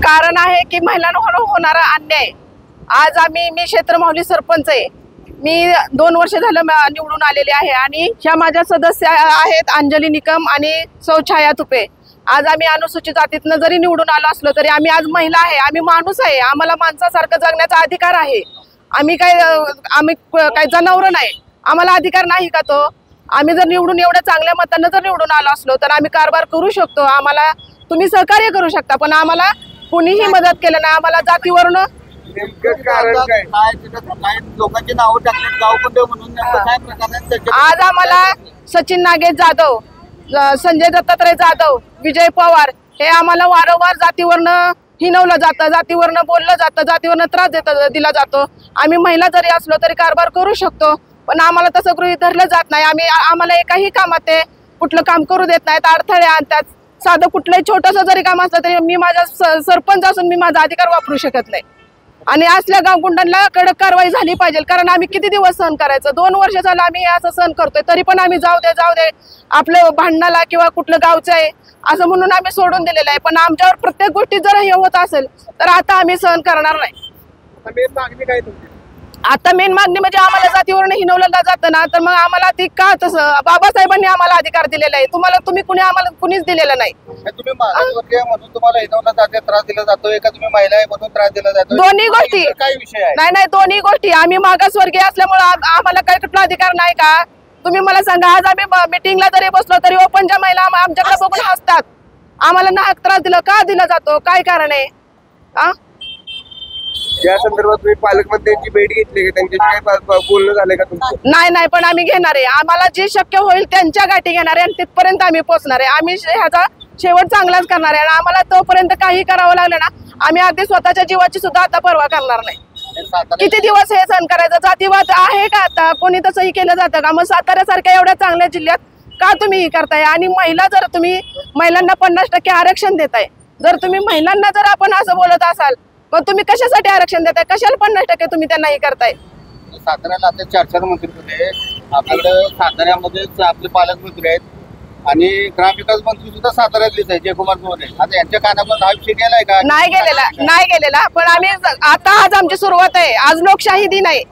कारण आहे की महिलांवर होणारा अन्याय। आज मी क्षेत्र माहुली सरपंच आहे। मी 2 वर्ष झालं निवडून आलेले आहे आणि ह्या माझ्या सदस्य आहेत अंजली निकम आणि सौ छाया तुपे। आज आम्ही अनुसूचित जातीतनं जरी निवडून आलो असलो तरी आम्ही आज महिला आहे, आम्ही माणूस आहे, आम्हाला माणसासारखं जगण्याचा अधिकार आहे। आम्ही काय जनावर नाही, आम्हाला अधिकार नाही का तो? आम्ही जर निवडून एवढ्या चांगल्या मतांना जर निवडून आलो असलो तर आम्ही कारभार करू शकतो, आम्हाला तुम्ही सहकार्य करू शकता, पण आम्हाला कुणीही मदत केलं नाही। आम्हाला जातीवरून लोकांची नाव टाकली गाव कोणते म्हणून काय प्रकार आज आम्हाला सचिन नागेश जाधव, संजय दत्तात्रय जाधव, विजय पवार हे आम्हाला वारंवार जातीवरनं हिनवलं जातं, जातीवरनं बोललं जातं, जातीवरनं त्रास दिला जातो। आम्ही महिला जरी असलो तरी कारभार करू शकतो, पण आम्हाला तसं गृहीत धरलं जात नाही। आम्हाला एकाही कामात ते कुठलं काम करू देत नाहीत, अडथळे आणतात। साधं कुठलंही छोटंसं जरी काम असलं तरी मी माझा सरपंच असून मी माझा अधिकार वापरू शकत नाही। आणि असल्या गावगुंडांना कडक कारवाई झाली पाहिजे, कारण आम्ही किती दिवस सहन करायचं? 2 वर्ष झालं आम्ही असं सहन करतोय, तरी पण आम्ही जाऊ दे आपलं भांडणाला किंवा कुठलं गावचं आहे असं म्हणून आम्ही सोडून दिलेलं आहे। पण आमच्यावर प्रत्येक गोष्टी जर हे होत असेल तर आता आम्ही सहन करणार नाही। आता मेन मागणी म्हणजे आम्हाला जातीवरून हिनवलं जातं ना, तर मग आम्हाला ती का तसं? बाबासाहेबांनी आम्हाला अधिकार दिलेला आहे, तुम्ही आम्हाला कुणीच दिलेला नाही। तुम्ही मागासवर्गीय म्हणून तुम्हाला हिनवलं जाते, त्रास दिला जातो, का तुम्ही महिला आहे म्हणून त्रास दिला जातो? दोन्ही गोष्टी काय विषय आहे? नाही, दोन्ही गोष्टी। आम्ही मागासवर्गीय असल्यामुळे आम्हाला काही कुठला अधिकार नाही का? तुम्ही मला सांगा, आज आम्ही मीटिंगला जरी बसलो तरी ओपनच्या महिला आमच्याकडे बघून हसतात। आम्हाला नाहक त्रास का दिला जातो? काय कारण आहे? या संदर्भात तुम्ही पालकमंत्र्यांची भेट घेतली का? त्यांच्याशी काय बोलणं झालंय का तुमचं? नाही, पण आम्ही घेणार आहे। आम्हाला जे शक्य होईल त्यांच्या गाठी घेणार आहे आणि तिथपर्यंत आम्ही पोहोचणार आहे। आम्ही ह्याचा शेवट चांगलाच करणार आहे आणि आम्हाला तोपर्यंत काही करावं लागलं ना, आम्ही अगदी स्वतःच्या जीवाची सुद्धा आता पर्वा करणार नाही। किती दिवस हे सहन करायचं? जातीवाद आहे का आता? कोणी तसंही केलं जातं का? मग साताऱ्यासारख्या एवढ्या चांगल्या जिल्ह्यात का तुम्ही हे करताय? आणि तुम्ही महिलांना 50% आरक्षण देताय, जर तुम्ही महिलांना जर आपण असं बोलत असाल मग तुम्ही कशासाठी आरक्षण देताय? कशाला 50% तुम्ही त्यांना हे करताय? साताऱ्याला आता 4 मंत्री होते, आपल्याकडे साताऱ्यामध्ये आपले पालकमंत्री आहेत आणि ग्रामविकास मंत्री सुद्धा साताऱ्यातलेच आहे, जयकुमार गोरे। आता यांच्या कानावर हा विषय गेलाय का? नाही गेलेला, पण आम्ही आज आमची सुरुवात आहे। आज लोकशाही दिन आहे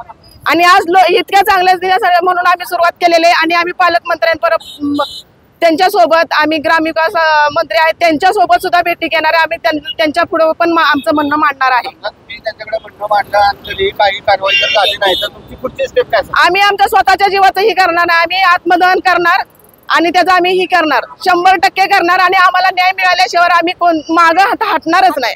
आणि आज इतक्या चांगल्या दिनासाठी म्हणून आम्ही सुरुवात केलेली आहे आणि आम्ही पालकमंत्र्यांपर्यंत त्यांच्यासोबत आम्ही ग्रामविकास मंत्री आहेत त्यांच्यासोबत सुद्धा भेटी घेणार आहे। आम्ही त्यांच्या पुढे पण आमचं म्हणणं मांडणार आहे। तुम्ही त्यांच्याकडे म्हणणं मांडलं आणि काही कारवाई जर झाली नाही तर तुमची पुढची स्टेप काय? आम्ही आमच्या स्वतःच्या जीवाचंही करणार नाही, आम्ही आत्मदहन करणार आणि त्याचं आम्ही ही करणार, 100% करणार आणि आम्हाला न्याय मिळाल्याशिवाय आम्ही मागं हटणारच नाही।